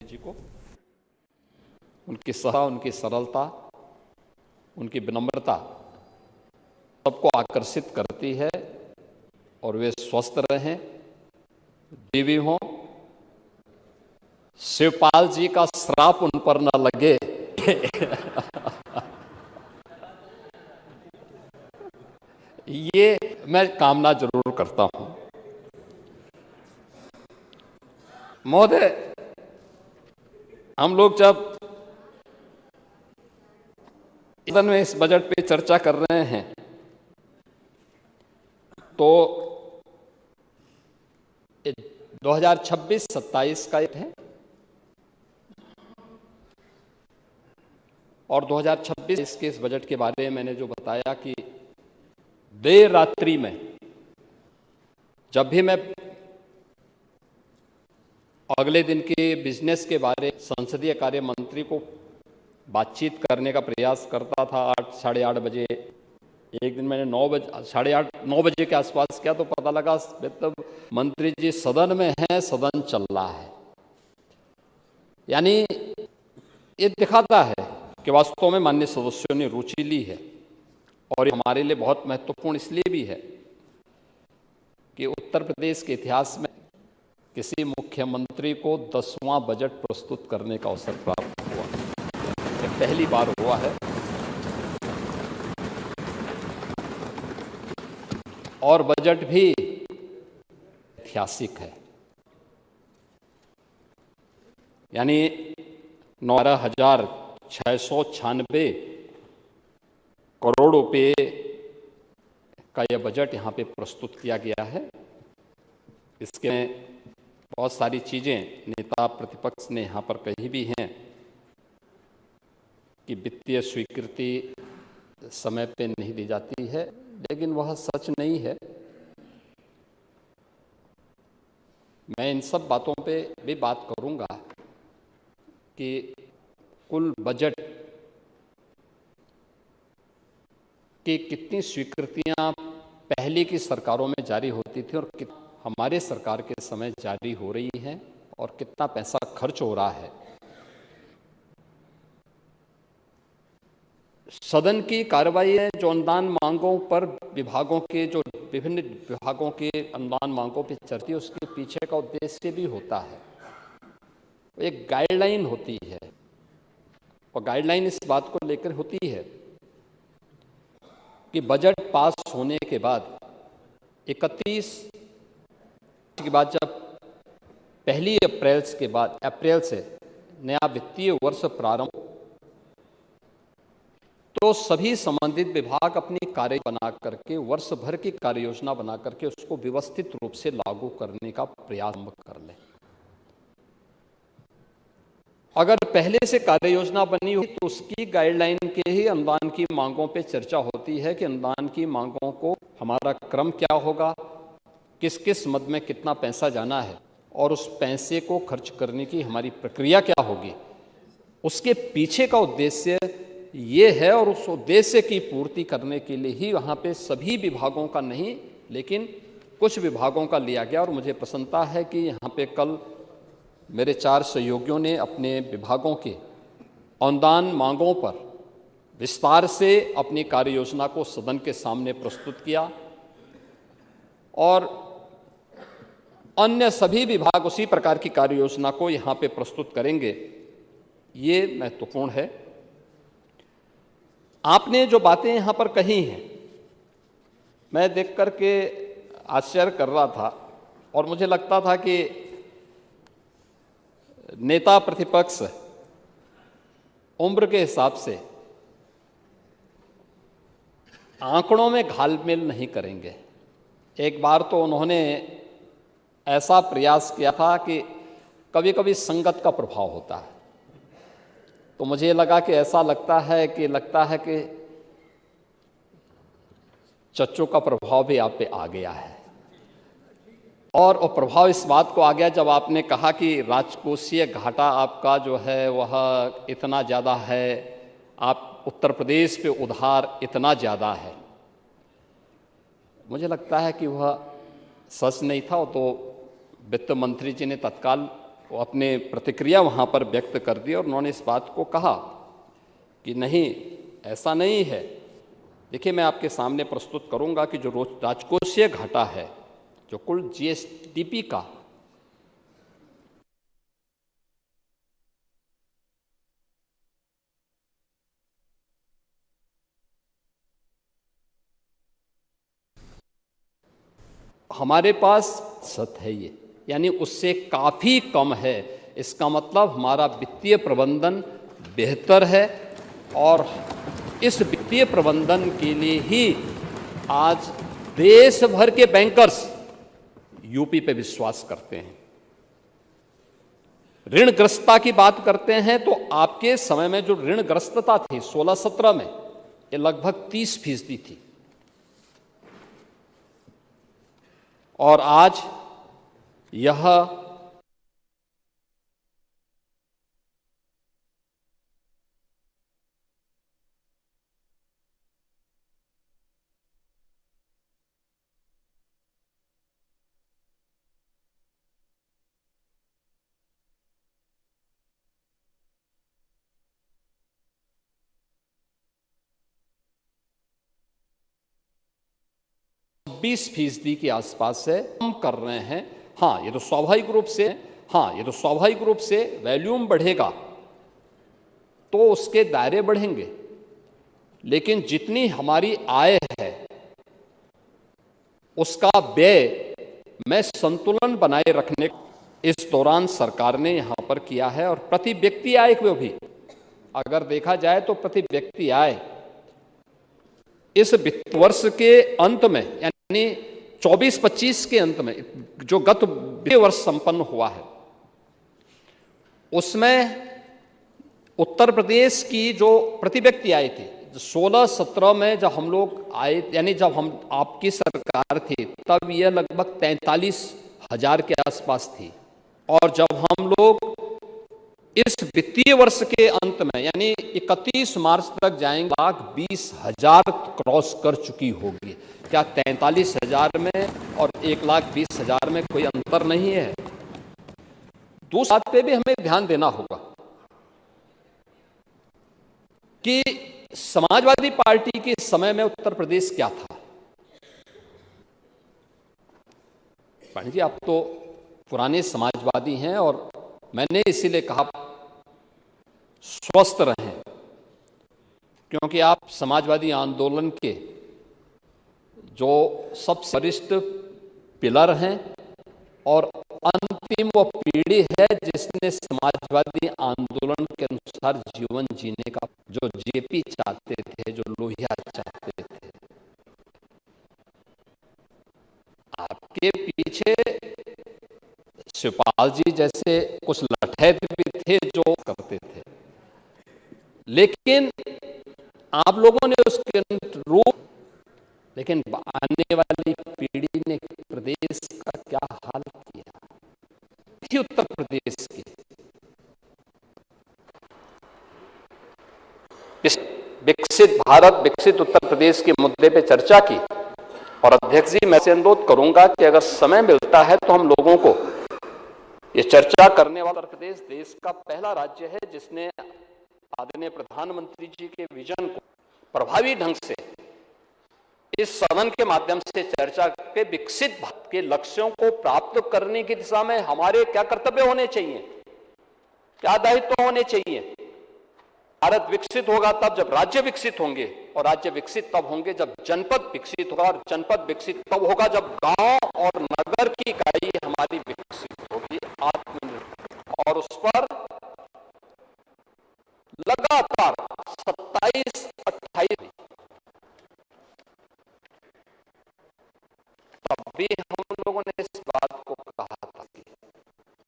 जी को उनकी उनकी सरलता, उनकी विनम्रता सबको आकर्षित करती है और वे स्वस्थ रहें, जीवी हों। शिवपाल जी का श्राप उन पर न लगे ये मैं कामना जरूर करता हूं। महोदय, हम लोग जब सदन में इस बजट पे चर्चा कर रहे हैं तो 2026-27 का एक है और 2026 के इस बजट के बारे में मैंने जो बताया कि देर रात्रि में जब भी मैं अगले दिन के बिजनेस के बारे संसदीय कार्य मंत्री को बातचीत करने का प्रयास करता था 8 साढ़े 8 बजे। एक दिन मैंने 9 बजे 9:30 बजे के आसपास किया तो पता लगा मतलब मंत्री जी सदन में हैं, सदन चल रहा है। यानी ये दिखाता है कि वास्तव में माननीय सदस्यों ने रुचि ली है और हमारे लिए बहुत महत्वपूर्ण इसलिए भी है कि उत्तर प्रदेश के इतिहास में किसी मुख्यमंत्री को 10वां बजट प्रस्तुत करने का अवसर प्राप्त हुआ। ये पहली बार हुआ है और बजट भी ऐतिहासिक है। यानी 12,696 करोड़ रुपए का यह बजट यहाँ पे प्रस्तुत किया गया है। इसके बहुत सारी चीज़ें नेता प्रतिपक्ष ने यहाँ पर कही भी हैं कि वित्तीय स्वीकृति समय पे नहीं दी जाती है, लेकिन वह सच नहीं है। मैं इन सब बातों पे भी बात करूंगा कि कुल बजट की कितनी स्वीकृतियां पहले की सरकारों में जारी होती थी और हमारे सरकार के समय जारी हो रही हैं और कितना पैसा खर्च हो रहा है। सदन की कार्रवाई है जो अनुदान मांगों पर विभागों के जो विभिन्न विभागों के अनुदान मांगों पर चर्चा, उसके पीछे का उद्देश्य भी होता है। एक गाइडलाइन होती है और गाइडलाइन इस बात को लेकर होती है कि बजट पास होने के बाद 31 के बाद जब 1 अप्रैल से नया वित्तीय वर्ष प्रारंभ, तो सभी संबंधित विभाग अपनी कार्य बना करके वर्ष भर की कार्य योजना बना करके उसको व्यवस्थित रूप से लागू करने का प्रयास कर लें। अगर पहले से कार्य योजना बनी हुई तो उसकी गाइडलाइन के ही अनुदान की मांगों पे चर्चा होती है कि अनुदान की मांगों को हमारा क्रम क्या होगा, किस किस मद में कितना पैसा जाना है और उस पैसे को खर्च करने की हमारी प्रक्रिया क्या होगी। उसके पीछे का उद्देश्य ये है और उस उद्देश्य की पूर्ति करने के लिए ही वहाँ पे सभी विभागों का नहीं लेकिन कुछ विभागों का लिया गया। और मुझे प्रसन्नता है कि यहाँ पे कल मेरे 4 सहयोगियों ने अपने विभागों के अनुदान मांगों पर विस्तार से अपनी कार्य योजना को सदन के सामने प्रस्तुत किया और अन्य सभी विभाग उसी प्रकार की कार्य योजना को यहाँ पे प्रस्तुत करेंगे। ये महत्वपूर्ण है। आपने जो बातें यहाँ पर कही हैं, मैं देख कर के आश्चर्य कर रहा था और मुझे लगता था कि नेता प्रतिपक्ष उम्र के हिसाब से आंकड़ों में घालमेल नहीं करेंगे। एक बार तो उन्होंने ऐसा प्रयास किया था कि कभी कभी संगत का प्रभाव होता है, तो मुझे लगा कि ऐसा लगता है कि चच्चों का प्रभाव भी आप पे आ गया है। और वो प्रभाव इस बात को आ गया जब आपने कहा कि राजकोषीय घाटा आपका जो है वह इतना ज़्यादा है, आप उत्तर प्रदेश पे उधार इतना ज़्यादा है। मुझे लगता है कि वह सच नहीं था। तो वित्त मंत्री जी ने तत्काल वो अपने प्रतिक्रिया वहाँ पर व्यक्त कर दी और उन्होंने इस बात को कहा कि नहीं, ऐसा नहीं है। देखिए, मैं आपके सामने प्रस्तुत करूंगा कि जो राजकोषीय घाटा है, जो कुल जीएसडीपी का हमारे पास सत है ये, यानी उससे काफ़ी कम है। इसका मतलब हमारा वित्तीय प्रबंधन बेहतर है और इस वित्तीय प्रबंधन के लिए ही आज देश भर के बैंकर्स यूपी पे विश्वास करते हैं। ऋणग्रस्तता की बात करते हैं तो आपके समय में जो ऋणग्रस्तता थी 16-17 में, ये लगभग 30% थी और आज यह %20 के आसपास से कम कर रहे हैं। हाँ, ये तो स्वाभाविक रूप से वॉल्यूम बढ़ेगा तो उसके दायरे बढ़ेंगे, लेकिन जितनी हमारी आय है उसका व्यय में संतुलन बनाए रखने इस दौरान सरकार ने यहां पर किया है। और प्रति व्यक्ति आय को भी अगर देखा जाए तो प्रति व्यक्ति आय इस वित्त वर्ष के अंत में, यानी 24-25 के अंत में, जो गत वित्तीय वर्ष संपन्न हुआ है, उसमें उत्तर प्रदेश की जो प्रति व्यक्ति आय थी 16-17 में जब हम लोग आए, यानी जब हम आपकी सरकार थी, तब यह लगभग 43,000 के आसपास थी। और जब हम लोग इस वित्तीय वर्ष के अंत में, यानी 31 मार्च तक जाएंगे, 1,20,000 क्रॉस कर चुकी होगी। क्या 43,000 में और 1,20,000 में कोई अंतर नहीं है? दूसरी बात पे भी हमें ध्यान देना होगा कि समाजवादी पार्टी के समय में उत्तर प्रदेश क्या था। पांडे जी, आप तो पुराने समाजवादी हैं और मैंने इसीलिए कहा स्वस्थ रहें, क्योंकि आप समाजवादी आंदोलन के जो सबसे वरिष्ठ पिलर हैं और अंतिम वो पीढ़ी है जिसने समाजवादी आंदोलन के अनुसार जीवन जीने का, जो जेपी चाहते थे, जो लोहिया चाहते थे। आपके पीछे शिवपाल जी जैसे कुछ लठैत भी थे जो करते थे, लेकिन आप लोगों ने उसके अनुरूप, लेकिन आने वाली पीढ़ी ने प्रदेश का क्या हाल किया थी उत्तर प्रदेश की। इस विकसित भारत, विकसित उत्तर प्रदेश के मुद्दे पे चर्चा की। और अध्यक्ष जी, मैं से अनुरोध करूंगा कि अगर समय मिलता है तो हम लोगों को ये चर्चा करने वाला, उत्तर प्रदेश देश का पहला राज्य है जिसने आदरणीय प्रधानमंत्री जी के विजन को प्रभावी ढंग से इस सदन के माध्यम से चर्चा के विकसित भारत के लक्ष्यों को प्राप्त करने की दिशा में हमारे क्या कर्तव्य होने चाहिए, क्या दायित्व होने चाहिए। भारत विकसित होगा तब जब राज्य विकसित होंगे, और राज्य विकसित तब होंगे जब जनपद विकसित होगा, और जनपद विकसित तब होगा जब गांव और नगर की इकाई हमारी विकसित होगी, आत्मनिर्भर। और उस पर लगातार 27-28 तब भी